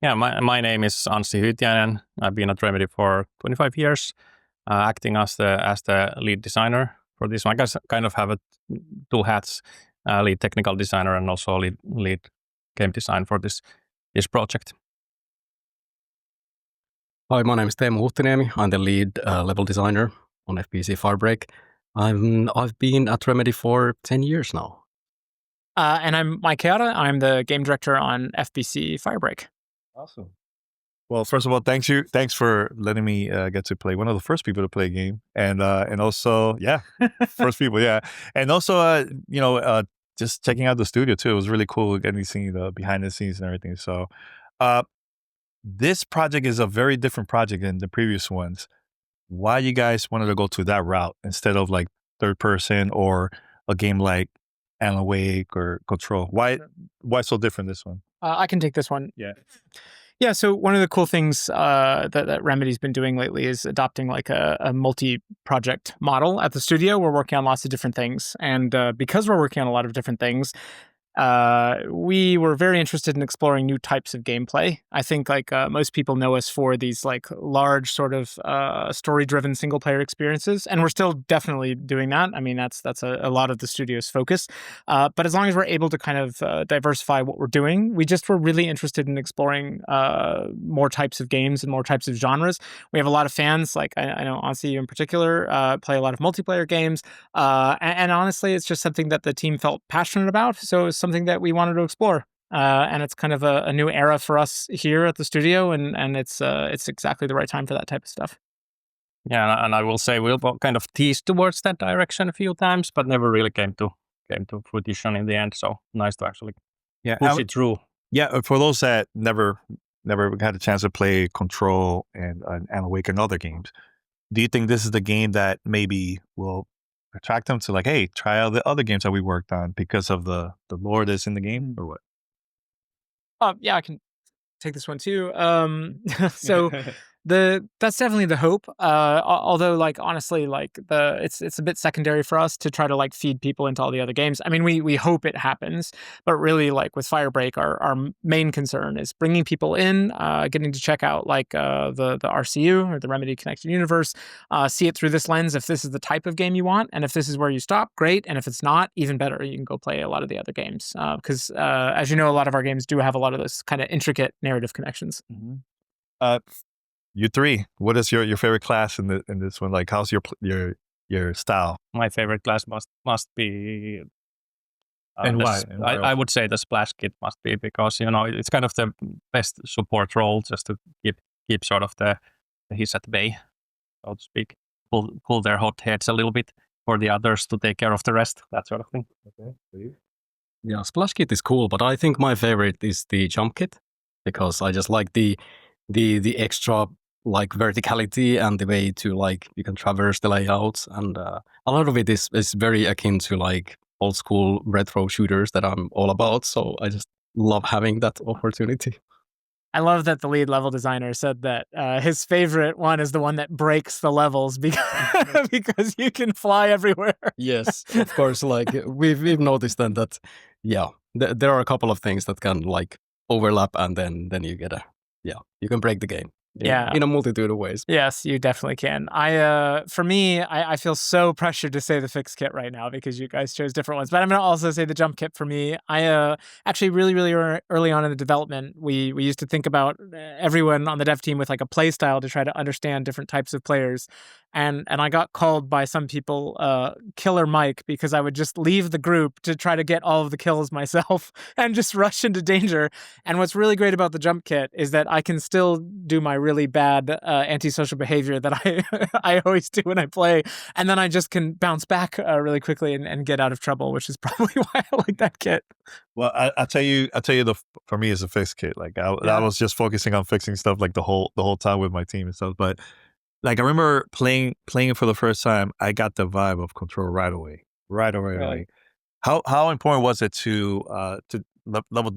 Yeah, my name is Anssi Hyytiäinen. I've been at Remedy for 25 years, acting as the lead designer for this one. I guess kind of have two hats, lead technical designer and also lead game design for this project. Hi, my name is Teemu Huhtiniemi. I'm the lead level designer on FBC Firebreak. I've been at Remedy for 10 years now. And I'm Mike Kayatta. I'm the game director on FBC Firebreak. Awesome. Well, first of all, thanks for letting me get to play one of the first people to play a game, and also, yeah, first people, yeah, and also, just checking out the studio too. It was really cool getting to see the behind the scenes and everything. So, this project is a very different project than the previous ones. Why you guys wanted to go to that route instead of like third person or a game like Alan Wake or Control? Why so different this one? I can take this one. Yeah. Yeah, so one of the cool things that Remedy's been doing lately is adopting like a multi-project model at the studio. We're working on lots of different things. And because we're working on a lot of different things, we were very interested in exploring new types of gameplay. I think like most people know us for these like large sort of story-driven single-player experiences, and we're still definitely doing that. I mean, that's a lot of the studio's focus. But as long as we're able to kind of diversify what we're doing, we just were really interested in exploring more types of games and more types of genres. We have a lot of fans, like I know Anssi in particular, play a lot of multiplayer games, and honestly, it's just something that the team felt passionate about. So it was something that we wanted to explore, and it's kind of a new era for us here at the studio, and it's exactly the right time for that type of stuff. Yeah, and I will say we'll kind of teased towards that direction a few times, but never really came to fruition in the end. So nice to actually push it through. Yeah, for those that never had a chance to play Control and Alan Wake and other games, do you think this is the game that maybe will attract them to like, hey, try out the other games that we worked on because of the lore that's in the game, or what? Yeah, I can take this one too. So that's definitely the hope. Although, like honestly, like it's a bit secondary for us to try to like feed people into all the other games. I mean, we hope it happens, but really, like with Firebreak, our main concern is bringing people in, getting to check out like the RCU or the Remedy Connected Universe, see it through this lens. If this is the type of game you want, and if this is where you stop, great. And if it's not, even better, you can go play a lot of the other games. Because as you know, a lot of our games do have a lot of those kind of intricate narrative connections. Mm-hmm. You three, what is your favorite class in this one? Like, how's your style? My favorite class must be. And why? I would say the Splash Kit must be, because it's kind of the best support role, just to keep sort of the he's at bay, so to speak. Pull their hot heads a little bit for the others to take care of the rest, that sort of thing. Okay. Yeah, Splash Kit is cool, but I think my favorite is the Jump Kit, because I just like the extra like verticality and the way to like you can traverse the layouts, and a lot of it is very akin to like old school retro shooters that I'm all about. So I just love having that opportunity. I love that the lead level designer said that his favorite one is the one that breaks the levels because you can fly everywhere. Yes, of course. Like we've noticed then that, yeah, there are a couple of things that can like overlap, and then you get you can break the game. In a multitude of ways. Yes, you definitely can. For me, I feel so pressured to say the fix kit right now because you guys chose different ones. But I'm going to also say the jump kit for me. I actually really, really early on in the development, we used to think about everyone on the dev team with like a play style to try to understand different types of players. And I got called by some people Killer Mike, because I would just leave the group to try to get all of the kills myself and just rush into danger. And what's really great about the jump kit is that I can still do my really bad antisocial behavior that I always do when I play, and then I just can bounce back really quickly and get out of trouble, which is probably why I like that kit. Well, I'll tell you, for me, it's a fix kit. Like I was just focusing on fixing stuff like the whole time with my team and stuff, but. Like I remember playing it for the first time, I got the vibe of Control right away. Really? How important was it to level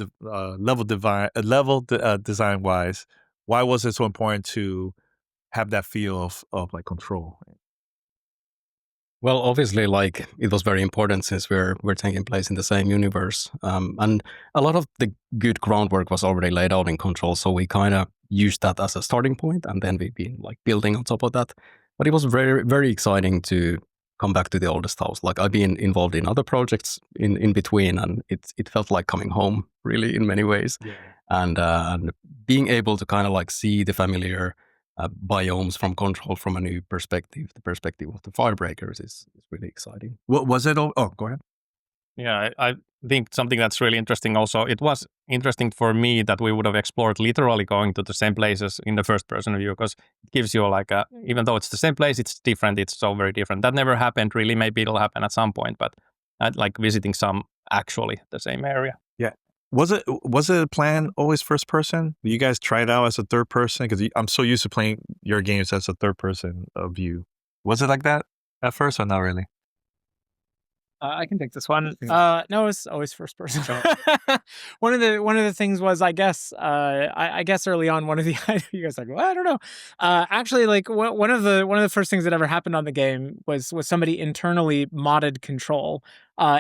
design wise? Why was it so important to have that feel of like Control? Well, obviously, like it was very important since we're taking place in the same universe, and a lot of the good groundwork was already laid out in Control. So we kind of used that as a starting point, and then we've been like building on top of that. But it was very, very exciting to come back to the oldest house. Like I've been involved in other projects in between, and it felt like coming home, really, in many ways. Yeah. And being able to kind of like see the familiar biomes from Control from a new perspective, the perspective of the Firebreakers is really exciting. What was it? Oh, go ahead. Yeah, I think something that's really interesting also, it was interesting for me that we would have explored literally going to the same places in the first person view, because it gives you like a, even though it's the same place, it's different, it's so very different. That never happened really, maybe it'll happen at some point, but like visiting some actually the same area. Yeah. Was it a plan always first person? You guys try it out as a third person? Because I'm so used to playing your games as a third person view. Was it like that at first or not really? I can take this one. No, it's always first person. One of the things was, I guess early on, one of the you guys are like, well, I don't know. Actually, like one of the first things that ever happened on the game was somebody internally modded Control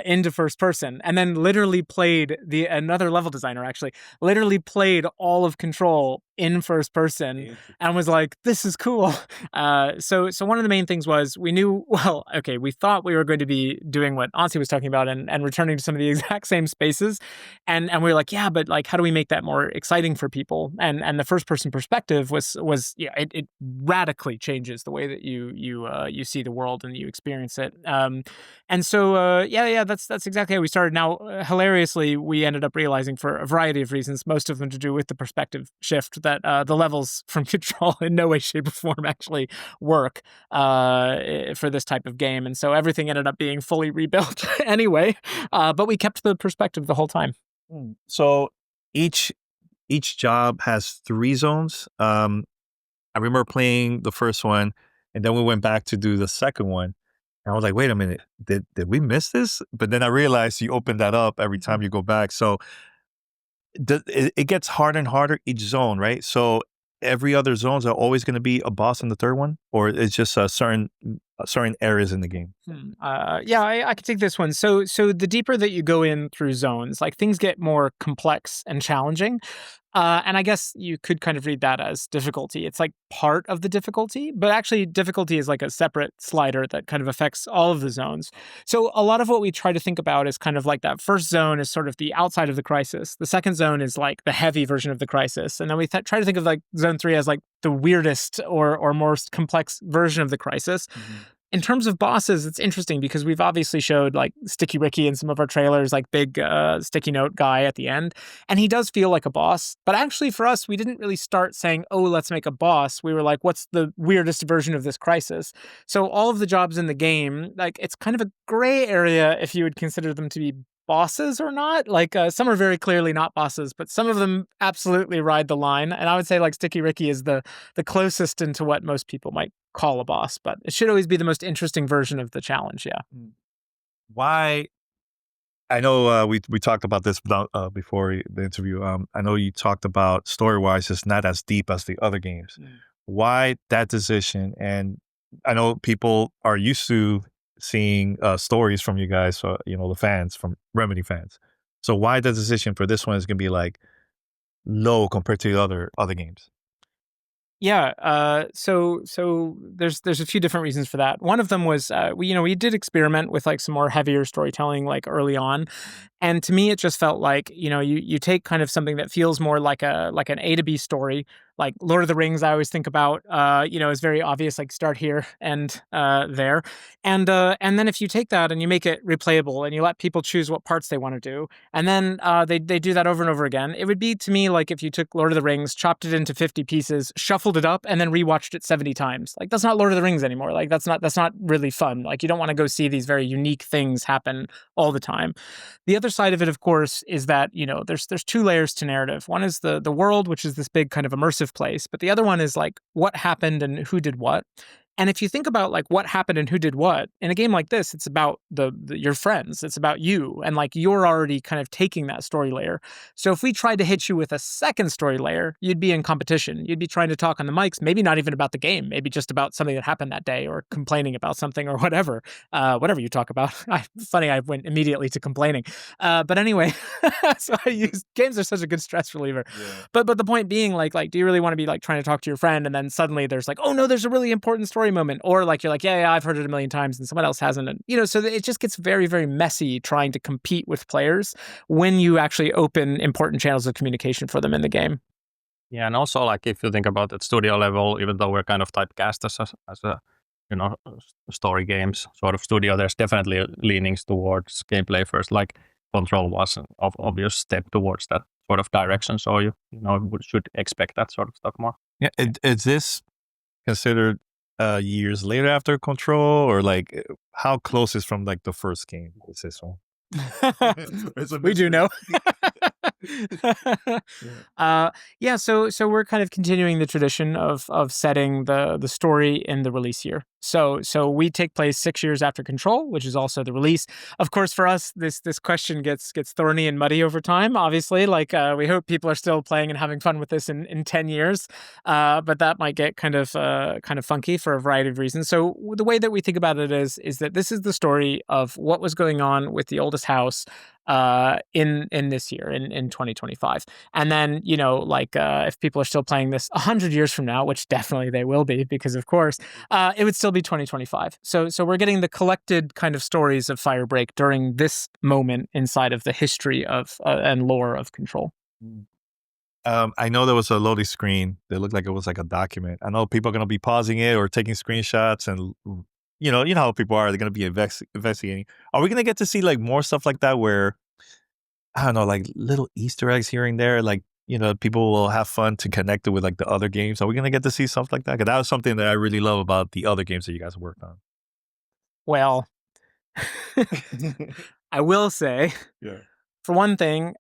into first person, and then literally played another level designer actually literally played all of Control in first person and was like, this is cool. So one of the main things was we knew, well, okay, we thought we were going to be doing what Anssi was talking about and returning to some of the exact same spaces. And we were like, yeah, but like, how do we make that more exciting for people? And the first person perspective was yeah, it radically changes the way that you see the world and you experience it. And so, yeah, that's exactly how we started. Now, hilariously, we ended up realizing for a variety of reasons, most of them to do with the perspective shift, that the levels from Control in no way, shape, or form actually work for this type of game. And so everything ended up being fully rebuilt anyway, but we kept the perspective the whole time. So each job has 3 zones. I remember playing the first one, and then we went back to do the second one. And I was like, wait a minute, did we miss this? But then I realized you open that up every time you go back. So it gets harder and harder each zone, right? So every other zones are always going to be a boss in the third one, or it's just certain areas in the game. Yeah, I could take this one. So the deeper that you go in through zones, like things get more complex and challenging. And I guess you could kind of read that as difficulty. It's like part of the difficulty, but actually difficulty is like a separate slider that kind of affects all of the zones. So a lot of what we try to think about is kind of like that first zone is sort of the outside of the crisis. The second zone is like the heavy version of the crisis. And then we try to think of like zone 3 as like the weirdest or most complex version of the crisis. Mm-hmm. In terms of bosses, it's interesting because we've obviously showed like Sticky Ricky in some of our trailers, like big sticky note guy at the end. And he does feel like a boss. But actually for us, we didn't really start saying, oh, let's make a boss. We were like, what's the weirdest version of this crisis? So all of the jobs in the game, like it's kind of a gray area if you would consider them to be bosses or not. Like some are very clearly not bosses, but some of them absolutely ride the line. And I would say like Sticky Ricky is the closest into what most people might call a boss, but it should always be the most interesting version of the challenge. Yeah. Why? I know we talked about this before the interview. I know you talked about story-wise, it's not as deep as the other games. Why that decision? And I know people are used to seeing stories from you guys, the fans, from Remedy fans. So why the decision for this one is going to be like low compared to the other games? Yeah, so there's a few different reasons for that. One of them was we did experiment with like some more heavier storytelling like early on, and to me it just felt like you take kind of something that feels more like an A to B story, like Lord of the Rings. I always think about is very obvious, like start here and there, and then if you take that and you make it replayable and you let people choose what parts they want to do, and then they do that over and over again, it would be to me like if you took Lord of the Rings, chopped it into 50 pieces, shuffled it up, and then rewatched it 70 times. Like that's not Lord of the Rings anymore. Like that's not really fun. Like you don't want to go see these very unique things happen all the time. The other side of it, of course, is that there's 2 layers to narrative. One is the world, which is this big kind of immersive place, but the other one is like what happened and who did what. And if you think about like what happened and who did what in a game like this, it's about your friends. It's about you, and like you're already kind of taking that story layer. So if we tried to hit you with a second story layer, you'd be in competition. You'd be trying to talk on the mics, maybe not even about the game, maybe just about something that happened that day, or complaining about something, or whatever you talk about. Funny, I went immediately to complaining. But anyway, so games are such a good stress reliever. Yeah. But the point being, like, do you really want to be like trying to talk to your friend, and then suddenly there's like, oh no, there's a really important story moment, or like you're like, yeah, I've heard it a million times, and someone else hasn't, and so it just gets very, very messy trying to compete with players when you actually open important channels of communication for them in the game. Yeah, and also like if you think about at studio level, even though we're kind of typecast as a story games sort of studio, there's definitely leanings towards gameplay first. Like Control was an obvious step towards that sort of direction, so you should expect that sort of stuff more. Yeah, is this considered years later after Control, or like how close is from like the first game is this one? We do know. So we're kind of continuing the tradition of setting the story in the release year. So we take place 6 years after Control, which is also the release. Of course, for us, this question gets thorny and muddy over time. Obviously, like we hope people are still playing and having fun with this in 10 years, but that might get kind of funky for a variety of reasons. So the way that we think about it is that this is the story of what was going on with the oldest house in this year, in 2025. And then, if people are still playing this 100 years from now, which definitely they will be, because of course, it would still be 2025. So we're getting the collected kind of stories of Firebreak during this moment inside of the history of and lore of Control. I know there was a loading screen that looked like it was like a document. I know people are going to be pausing it or taking screenshots, and you know how people are. They're going to be investigating. Are we going to get to see like more stuff like that, where I don't know, like little Easter eggs here and there, like people will have fun to connect it with like the other games? Are we going to get to see stuff like that? Because that was something that I really love about the other games that you guys worked on. Well, I will say, for one thing,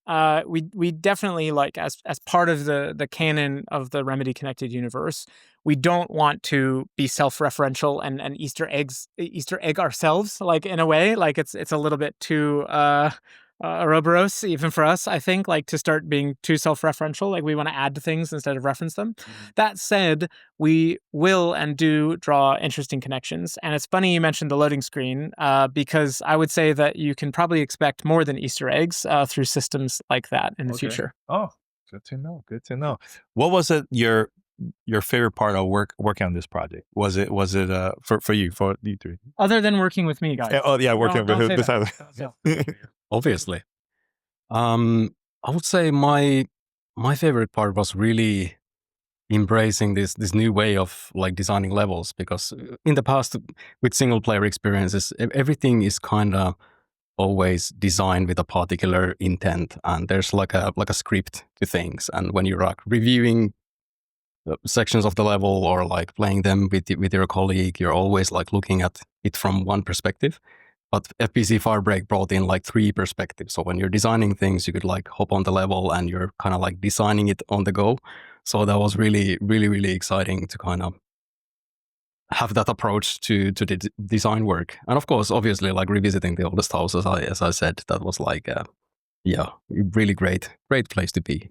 we definitely, like, as part of the canon of the Remedy Connected universe, we don't want to be self-referential and Easter egg ourselves, like, in a way. Like it's a little bit too Ouroboros, even for us, I think, like, to start being too self-referential. Like, we want to add to things instead of reference them. That said, we will and do draw interesting connections. And it's funny you mentioned the loading screen, because I would say that you can probably expect more than Easter eggs through systems like that in the future. Oh, good to know. Good to know. What was it your favorite part of working on this project? Was it for you three? Other than working with me, guys. Working with besides. Obviously. I would say my favorite part was really embracing this new way of like designing levels, because in the past with single player experiences, everything is kind of always designed with a particular intent, and there's like a script to things. And when you're like reviewing sections of the level or like playing them with your colleague, you're always like looking at it from one perspective. But FBC Firebreak brought in like 3 perspectives. So when you're designing things, you could like hop on the level and you're kind of like designing it on the go. So that was really, really, really exciting to kind of have that approach to the design work. And of course, obviously, like revisiting the oldest house, as I said, that was like, really great place to be.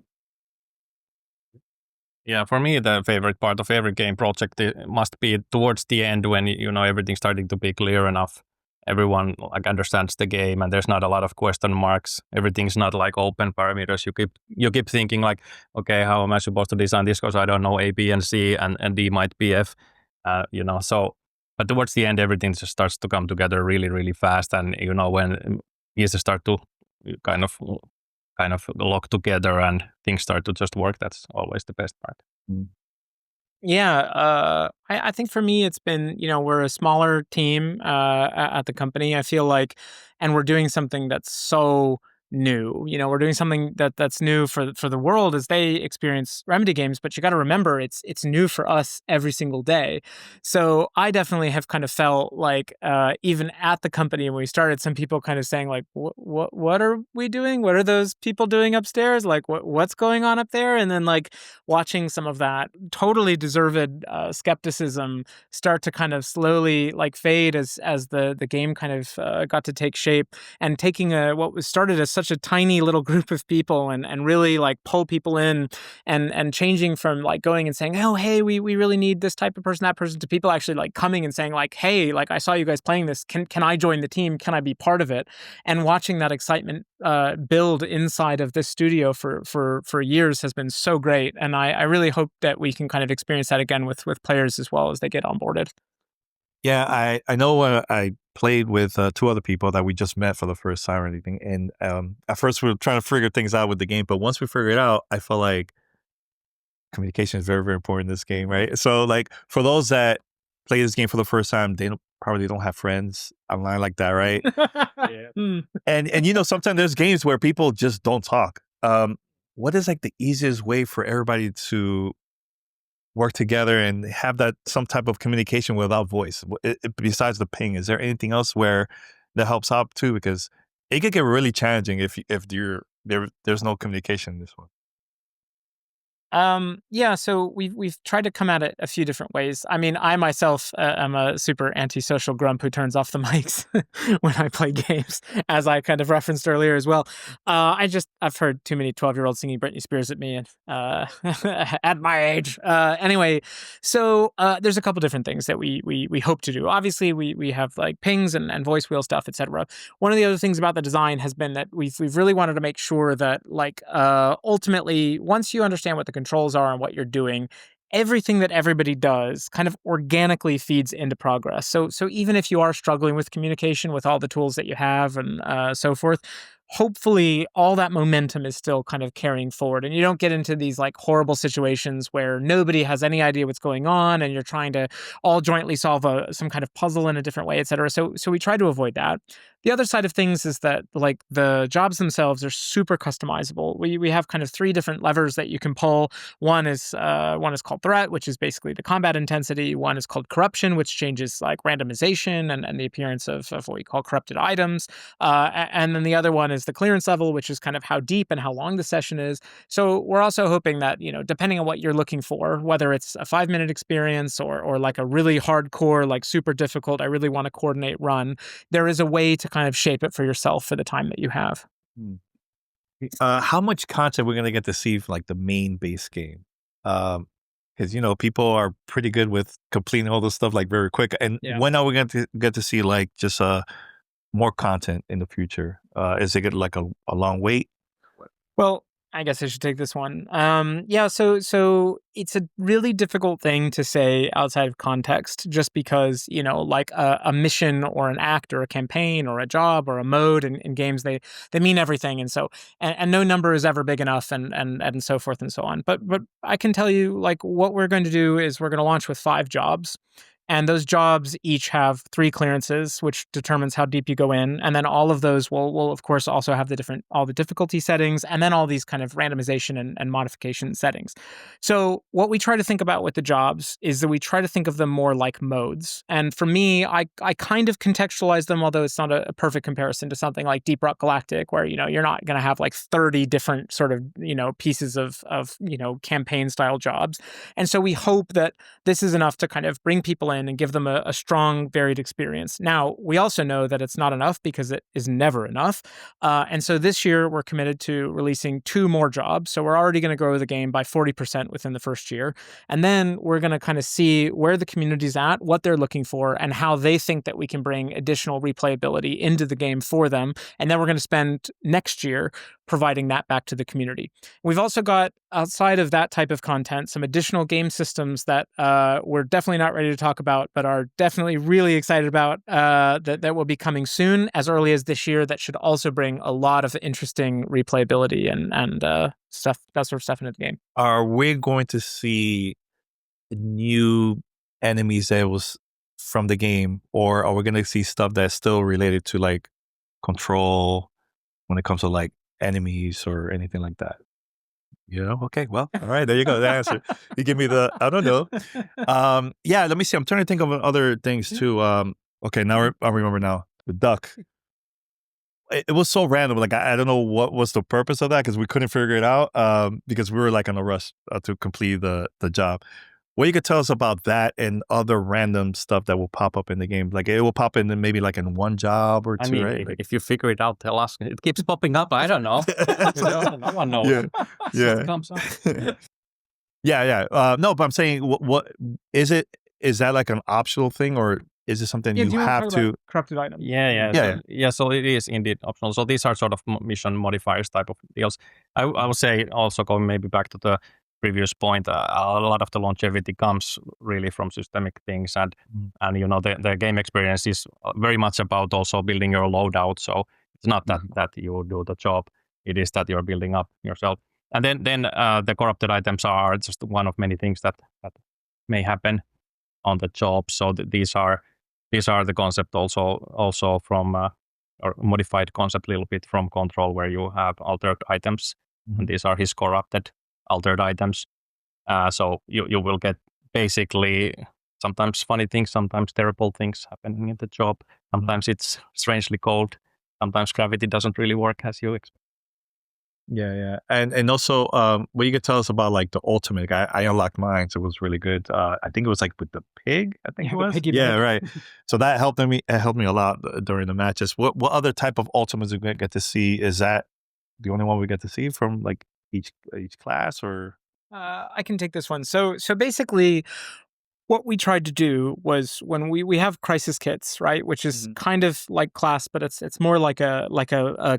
Yeah, for me, the favorite part of every game project must be towards the end, when everything's starting to be clear enough. Everyone like understands the game, and there's not a lot of question marks. Everything's not like open parameters. You keep thinking like, okay, how am I supposed to design this? Because I don't know A, B, and C, and D might be F. So, but towards the end, everything just starts to come together really, really fast. And when pieces start to kind of lock together and things start to just work, that's always the best part. Yeah, I think for me, it's been, we're a smaller team at the company. I feel like, and we're doing something that's so new. We're doing something that's new for the world as they experience Remedy games, but you got to remember it's new for us every single day. So I definitely have kind of felt like even at the company when we started, some people kind of saying like, what are we doing? What are those people doing upstairs? Like what's going on up there? And then like watching some of that totally deserved skepticism start to kind of slowly like fade as the game kind of got to take shape, and taking what was started as such a tiny little group of people and really like pull people in and changing from like going and saying, oh, hey, we really need this type of person, that person, to people actually like coming and saying like, hey, like I saw you guys playing this. Can I join the team? Can I be part of it? And watching that excitement build inside of this studio for years has been so great. And I really hope that we can kind of experience that again with players as well as they get onboarded. Yeah, I know I played with two other people that we just met for the first time or anything. And at first we were trying to figure things out with the game. But once we figured it out, I felt like communication is very, very important in this game, right? So like for those that play this game for the first time, they probably don't have friends online like that, right? Yeah. And sometimes there's games where people just don't talk. What is like the easiest way for everybody to work together and have that some type of communication without voice besides the ping? Is there anything else where that helps out too? Because it could get really challenging if there's no communication in this one. Yeah, so we've tried to come at it a few different ways. I mean, I myself am a super antisocial grump who turns off the mics when I play games, as I kind of referenced earlier as well. I've heard too many 12-year-olds singing Britney Spears at me and at my age. Anyway, so there's a couple different things that we hope to do. Obviously, we have like pings and voice wheel stuff, etc. One of the other things about the design has been that we've really wanted to make sure that like ultimately, once you understand what the controls are and what you're doing, everything that everybody does kind of organically feeds into progress. So even if you are struggling with communication with all the tools that you have and so forth, hopefully all that momentum is still kind of carrying forward, and you don't get into these like horrible situations where nobody has any idea what's going on and you're trying to all jointly solve some kind of puzzle in a different way, etc. So we try to avoid that. The other side of things is that like the jobs themselves are super customizable. We have kind of three different levers that you can pull. One is called threat, which is basically the combat intensity. One is called corruption, which changes like randomization and the appearance of what we call corrupted items. And then the other one is the clearance level, which is kind of how deep and how long the session is. So we're also hoping that, depending on what you're looking for, whether it's a 5-minute experience or like a really hardcore, like super difficult, I really want to coordinate run, there is a way to kind of shape it for yourself for the time that you have. How much content we're going to get to see for like the main base game? Because people are pretty good with completing all this stuff like very quick. And when are we going to get to see like just more content in the future? Is it like a long wait? Well, I guess I should take this one. So it's a really difficult thing to say outside of context, just because, like a mission or an act or a campaign or a job or a mode in games, they mean everything. And so, and no number is ever big enough and so forth and so on. But I can tell you, like, what we're going to do is we're going to launch with 5 jobs. And those jobs each have 3 clearances, which determines how deep you go in. And then all of those will of course, also have all the difficulty settings, and then all these kind of randomization and modification settings. So what we try to think about with the jobs is that we try to think of them more like modes. And for me, I kind of contextualize them, although it's not a perfect comparison to something like Deep Rock Galactic, where, you're not going to have like 30 different sort of, pieces of campaign style jobs. And so we hope that this is enough to kind of bring people in and give them a strong, varied experience. Now, we also know that it's not enough because it is never enough. And so this year, we're committed to releasing 2 more jobs. So we're already going to grow the game by 40% within the first year. And then we're going to kind of see where the community's at, what they're looking for, and how they think that we can bring additional replayability into the game for them. And then we're going to spend next year providing that back to the community. We've also got, outside of that type of content, some additional game systems that we're definitely not ready to talk about, but are definitely really excited about that will be coming soon, as early as this year, that should also bring a lot of interesting replayability and stuff, that sort of stuff into the game. Are we going to see new enemies that was from the game, or are we going to see stuff that's still related to like control when it comes to like enemies or anything like that? Okay, well, all right, there you go. The answer. You give me the, I don't know. Yeah, let me see. I'm trying to think of other things too. Okay, now I remember now. The duck. It was so random. Like, I don't know what was the purpose of that because we couldn't figure it out because we were like on a rush to complete the job. What you could tell us about that and other random stuff that will pop up in the game? Like, it will pop in maybe like in one job or two, I mean, right? Like, if you figure it out, tell us. It keeps popping up. I don't know. No one knows. Yeah, yeah. It comes up. yeah. No, but I'm saying, what is it? Is that like an optional thing, or is it something Yeah, you do you want have to talk to? about corrupted items? Yeah. So it is indeed optional. So these are sort of mission modifiers type of deals. I would say also going maybe back to the previous point, a lot of the longevity comes really from systemic things, and the game experience is very much about also building your loadout. So it's not that you do the job; it is that you're building up yourself. And then the corrupted items are just one of many things that may happen on the job. So these are the concept also from or modified concept a little bit from Control, where you have altered items, and these are his corrupted altered items. So you will get basically sometimes funny things, sometimes terrible things happening in the job. Sometimes it's strangely cold. Sometimes gravity doesn't really work as you expect. Yeah. And also, what you could tell us about like the ultimate? I unlocked mine, so it was really good. I think it was like with the pig. I think Yeah, it the was. piggy Yeah, bank. right. So that helped me. It helped me a lot during the matches. What other type of ultimates we get to see? Is that the only one we get to see from like each class, or? I can take this one. So basically, what we tried to do was when we have crisis kits, right, which is kind of like class, but it's more like a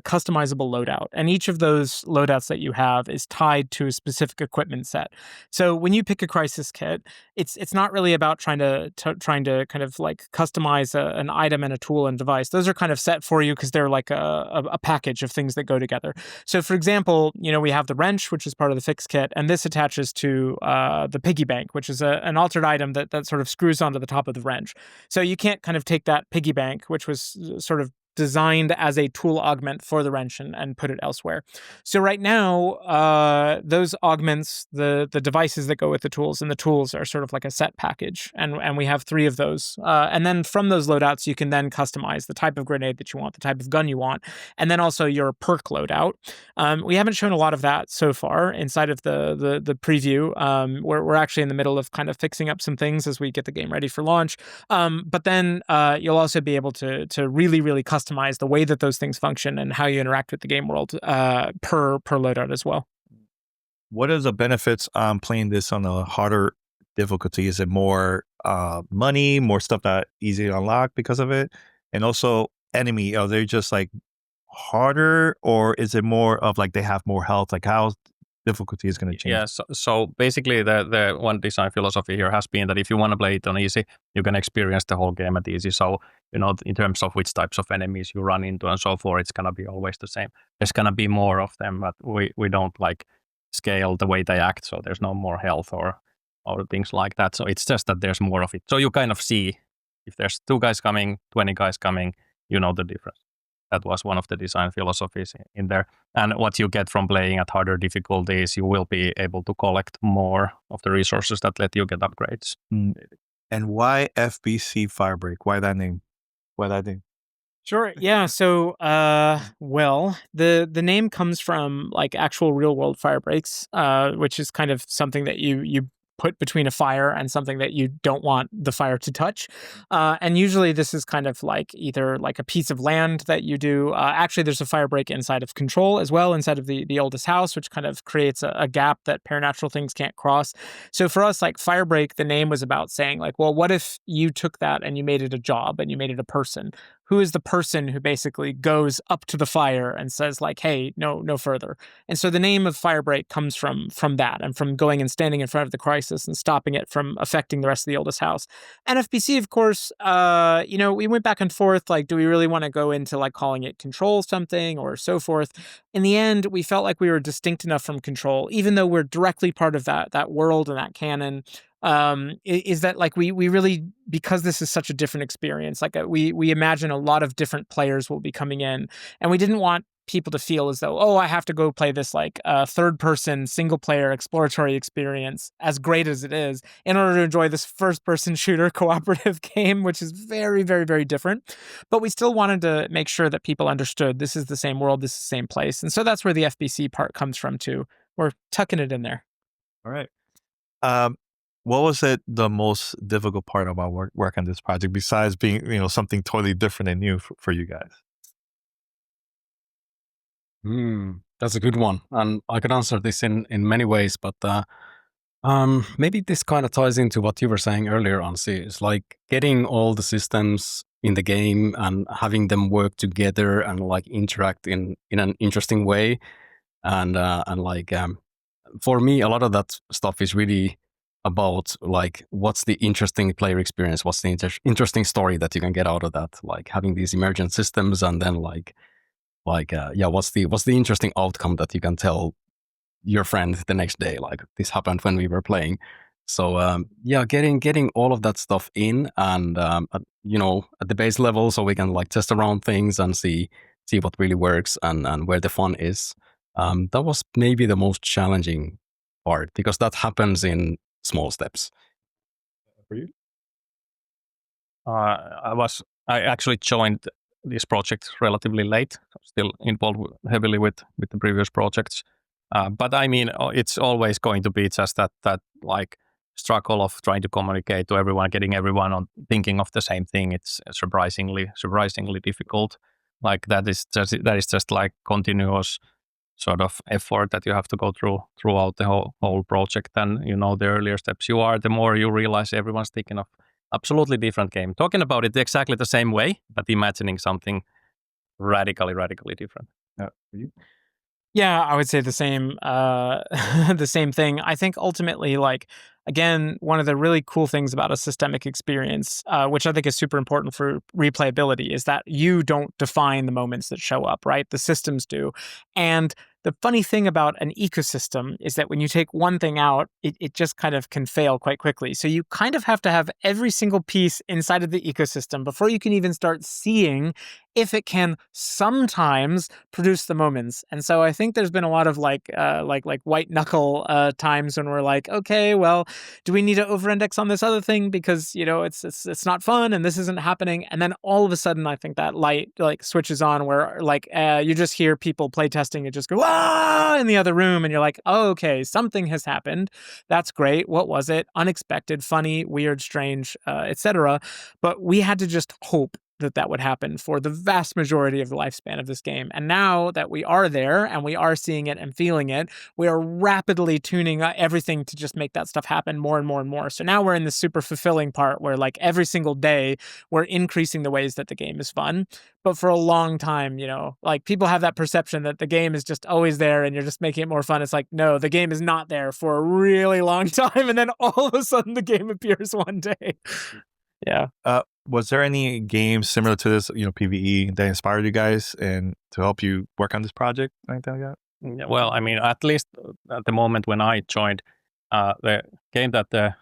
customizable loadout, and each of those loadouts that you have is tied to a specific equipment set. So when you pick a crisis kit, it's not really about trying to kind of like customize an item and a tool and device. Those are kind of set for you because they're like a package of things that go together. So for example, we have the wrench, which is part of the fix kit, and this attaches to the piggy bank, which is an altered item that sort of screws onto the top of the wrench. So you can't kind of take that piggy bank, which was sort of designed as a tool augment for the wrench and put it elsewhere. So right now, those augments, the devices that go with the tools, and the tools are sort of like a set package. And we have 3 of those. And then from those loadouts, you can then customize the type of grenade that you want, the type of gun you want, and then also your perk loadout. We haven't shown a lot of that so far inside of the preview. We're actually in the middle of kind of fixing up some things as we get the game ready for launch. But then you'll also be able to really, really customize the way that those things function and how you interact with the game world per loadout as well. What are the benefits on playing this on a harder difficulty? Is it more money, more stuff that easy to unlock because of it? And also enemy, are they just like harder, or is it more of like they have more health? Like how difficulty is going to change? Yeah, so basically the one design philosophy here has been that if you want to play it on easy, you can experience the whole game at easy. So, in terms of which types of enemies you run into and so forth, it's going to be always the same. There's going to be more of them, but we don't like scale the way they act, so there's no more health or things like that. So it's just that there's more of it. So you kind of see if there's 2 guys coming, 20 guys coming, you know the difference. That was one of the design philosophies in there. And what you get from playing at harder difficulties, you will be able to collect more of the resources that let you get upgrades. And why FBC Firebreak? Why that name? Sure. Yeah. So, well, the name comes from like actual real world fire breaks, which is kind of something that you put between a fire and something that you don't want the fire to touch. And usually this is kind of like either like a piece of land that you do. Actually, there's a fire break inside of Control as well, inside of the oldest house, which kind of creates a gap that paranatural things can't cross. So for us, like Firebreak, the name was about saying like, well, what if you took that and you made it a job and you made it a person? Who is the person who basically goes up to the fire and says like, hey, no further. And so the name of Firebreak comes from that, and from going and standing in front of the crisis and stopping it from affecting the rest of the oldest house. And FBC, of course, we went back and forth, like, do we really want to go into like calling it Control something or so forth? In the end, we felt like we were distinct enough from Control, even though we're directly part of that world and that canon. Is that like we really, because this is such a different experience, like we imagine a lot of different players will be coming in, and we didn't want people to feel as though, oh, I have to go play this like third-person single-player exploratory experience, as great as it is, in order to enjoy this first-person shooter cooperative game, which is very, very, very different. But we still wanted to make sure that people understood this is the same world, this is the same place. And so that's where the FBC part comes from too. We're tucking it in there. All right. What was it the most difficult part about work on this project besides being, something totally different and new for you guys? That's a good one. And I could answer this in many ways, but maybe this kind of ties into what you were saying earlier, Anssi. It's like getting all the systems in the game and having them work together and like interact in an interesting way. And for me, a lot of that stuff is really about like what's the interesting player experience, what's the interesting story that you can get out of that, like having these emergent systems, and then what's the interesting outcome that you can tell your friend the next day, like this happened when we were playing. So getting all of that stuff in, and at the base level, so we can like test around things and see what really works and where the fun is. That was maybe the most challenging part, because that happens in small steps. For you? I actually joined this project relatively late, still involved heavily with the previous projects. But I mean, it's always going to be just that like struggle of trying to communicate to everyone, getting everyone on thinking of the same thing. It's surprisingly difficult. Like that is just like continuous sort of effort that you have to go throughout the whole project. And the earlier steps you are, the more you realize everyone's thinking of absolutely different game, talking about it exactly the same way, but imagining something radically different. For you? Yeah, I would say the same the same thing. I think ultimately, like, again, one of the really cool things about a systemic experience, which I think is super important for replayability, is that you don't define the moments that show up, right? The systems do. And the funny thing about an ecosystem is that when you take one thing out, it just kind of can fail quite quickly. So you kind of have to have every single piece inside of the ecosystem before you can even start seeing if it can sometimes produce the moments. And so I think there's been a lot of like white knuckle times when we're like, okay, well, do we need to over-index on this other thing because it's not fun and this isn't happening? And then all of a sudden, I think that light like switches on where like you just hear people play testing and just go ah in the other room, and you're like, oh, okay, something has happened. That's great. What was it? Unexpected, funny, weird, strange, etc. But we had to just hope that would happen for the vast majority of the lifespan of this game. And now that we are there and we are seeing it and feeling it, we are rapidly tuning everything to just make that stuff happen more and more and more. So now we're in this super fulfilling part where like every single day we're increasing the ways that the game is fun. But for a long time, like people have that perception that the game is just always there and you're just making it more fun. It's like, no, the game is not there for a really long time. And then all of a sudden the game appears one day. Yeah. Was there any games similar to this, PvE, that inspired you guys and to help you work on this project? Anything like that? Yeah, well, I mean, at least at the moment when I joined, the game that the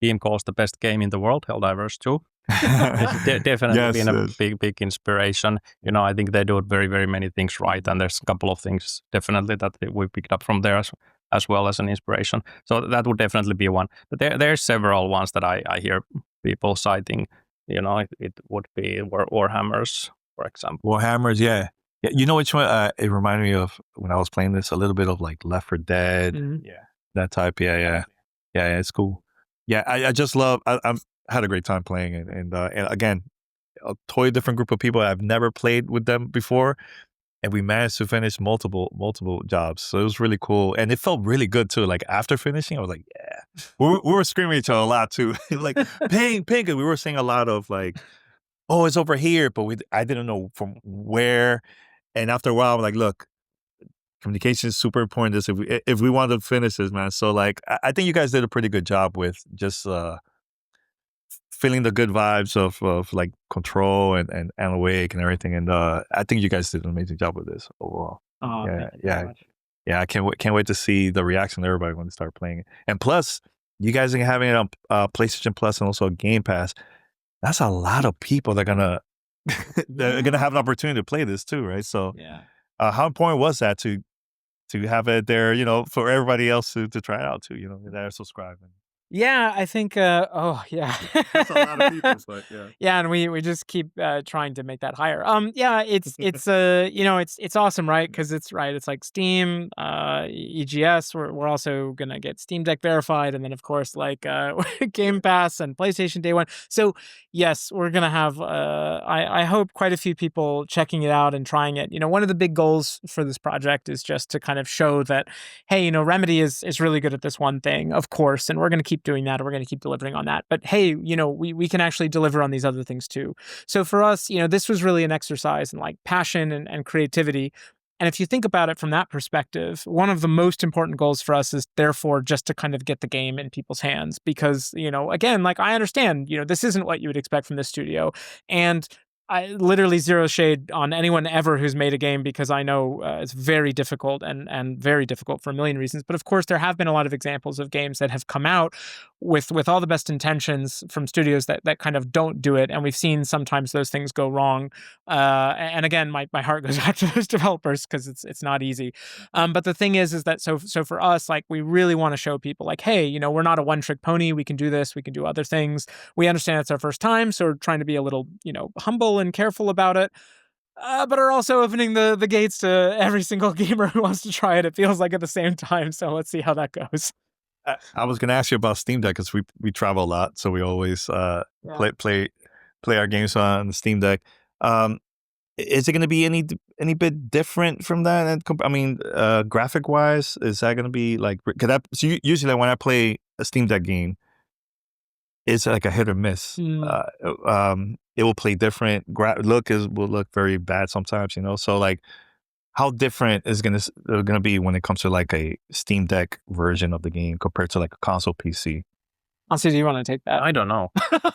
team calls the best game in the world, Helldivers 2, it's definitely been a big inspiration. I think they do very, very many things right, and there's a couple of things definitely that we picked up from there as well as an inspiration. So that would definitely be one. But there's several ones that I hear people citing. It would be Warhammers, for example. Warhammers, yeah. You know which one? It reminded me of when I was playing this, a little bit of like Left 4 Dead. Mm-hmm. Yeah, that type. Yeah, it's cool. Yeah, I just love. I had a great time playing it, and again, a totally different group of people. I've never played with them before, and we managed to finish multiple jobs. So it was really cool, and it felt really good too. Like after finishing, I was like, yeah. We were screaming at each other a lot too, like ping. We were saying a lot of like, oh, it's over here, but I didn't know from where. And after a while, I'm like, look, communication is super important. This if we want to finish this, man. So like, I think you guys did a pretty good job with just feeling the good vibes of like control and awake and everything. And I think you guys did an amazing job with this overall. Oh, yeah. I can't wait to see the reaction of everybody when they start playing it. And plus, you guys are having it on PlayStation Plus and also Game Pass. That's a lot of people that are gonna have an opportunity to play this too, right? So yeah. How important was that to have it there, for everybody else to try it out too, that are subscribing? Yeah, I think. Oh, yeah. That's a lot of people, but yeah. Yeah, and we just keep trying to make that higher. Yeah, it's it's awesome, right? Because it's right. It's like Steam, EGS. We're also gonna get Steam Deck verified, and then of course like Game Pass and PlayStation Day One. So yes, we're gonna have. I hope quite a few people checking it out and trying it. One of the big goals for this project is just to kind of show that, hey, Remedy is really good at this one thing, of course, and we're gonna keep doing that. We're gonna keep delivering on that. But hey, we can actually deliver on these other things too. So for us, this was really an exercise in like passion and creativity. And if you think about it from that perspective, one of the most important goals for us is therefore just to kind of get the game in people's hands. Because, again, like I understand, this isn't what you would expect from this studio. And I literally zero shade on anyone ever who's made a game, because I know it's very difficult and very difficult for a million reasons. But of course, there have been a lot of examples of games that have come out with all the best intentions from studios that kind of don't do it. And we've seen sometimes those things go wrong. And again, my heart goes out to those developers, because it's not easy. But the thing is that so for us, like we really want to show people like, hey, we're not a one-trick pony. We can do this. We can do other things. We understand it's our first time, so we're trying to be a little, humble and careful about it, but are also opening the gates to every single gamer who wants to try it. It feels like at the same time. So let's see how that goes. I was going to ask you about Steam Deck, because we travel a lot, so we always play our games on the Steam Deck. Is it going to be any bit different from that? And graphic wise, is that going to be like? So usually when I play a Steam Deck game, it's like a hit or miss. It will play different. Will look very bad sometimes, So like, how different is gonna be when it comes to like a Steam Deck version of the game compared to like a console PC? Anssi, do you want to take that? I don't know.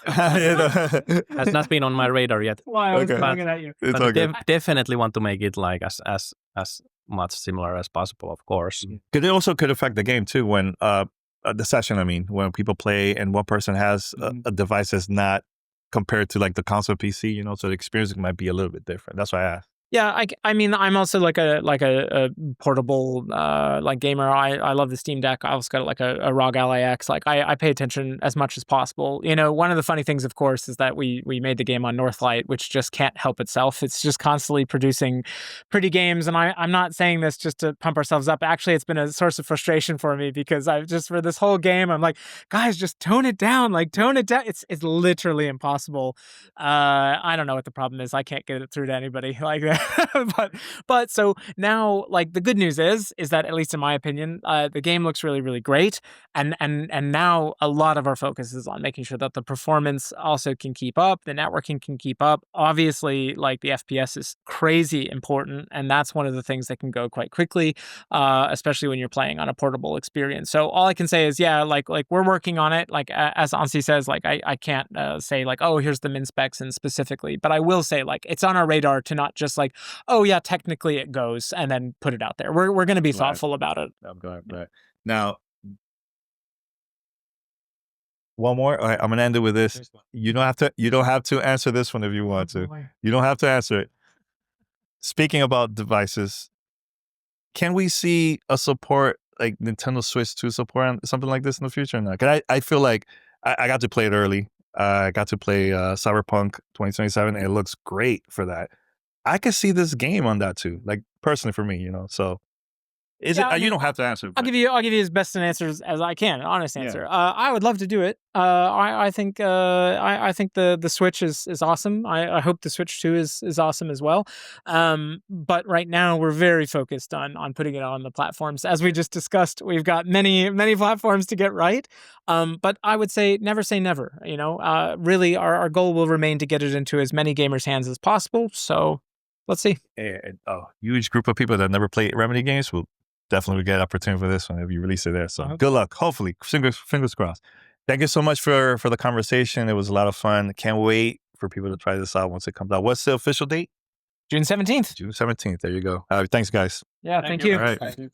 Has not been on my radar yet. Why? I was Okay. looking at you. It's But okay. definitely want to make it like as much similar as possible, of course. Because it also could affect the game too when the session. when people play and one person has a device that's not compared to like the console PC, so the experience might be a little bit different. That's why I asked. Yeah, I'm also like a portable like gamer. I love the Steam Deck. I also got like a ROG Ally X. Like I pay attention as much as possible. One of the funny things, of course, is that we made the game on Northlight, which just can't help itself. It's just constantly producing pretty games. And I'm not saying this just to pump ourselves up. Actually, it's been a source of frustration for me, because I've just, for this whole game, I'm like, guys, just tone it down. Like tone it down. It's literally impossible. I don't know what the problem is. I can't get it through to anybody like that. but so now, like, the good news is that, at least in my opinion, the game looks really, really great, and now a lot of our focus is on making sure that the performance also can keep up, the networking can keep up. Obviously, like, the FPS is crazy important, and that's one of the things that can go quite quickly, especially when you're playing on a portable experience. So all I can say is, yeah, like we're working on it. Like, as Anssi says, like I can't say like, oh, here's the min specs and specifically, but I will say, like, it's on our radar to not just like, oh yeah, technically it goes, and then put it out there. We're going to be thoughtful about it. Right. Now, one more. All right, I'm gonna end it with this. You don't have to answer this one if you want to. You don't have to answer it. Speaking about devices, can we see a support like Nintendo Switch 2 support on something like this in the future or not? 'Cause I feel like I got to play it early. I got to play Cyberpunk 2077, and it looks great for that. I could see this game on that too, like personally for me, So is Yeah, it? You don't have to answer. I'll give you as best an answer as I can, an honest answer. I would love to do it. I think the Switch is awesome. I hope the Switch 2 is awesome as well. But right now we're very focused on putting it on the platforms. As we just discussed, we've got many platforms to get right. But I would say never. Really, our goal will remain to get it into as many gamers' hands as possible. So let's see. A huge group of people that never play Remedy games will definitely get opportunity for this one if you release it there. So good luck. Hopefully, fingers crossed. Thank you so much for the conversation. It was a lot of fun. Can't wait for people to try this out once it comes out. What's the official date? June 17th. June 17th. There you go. Thanks, guys. Yeah, thank you. All right.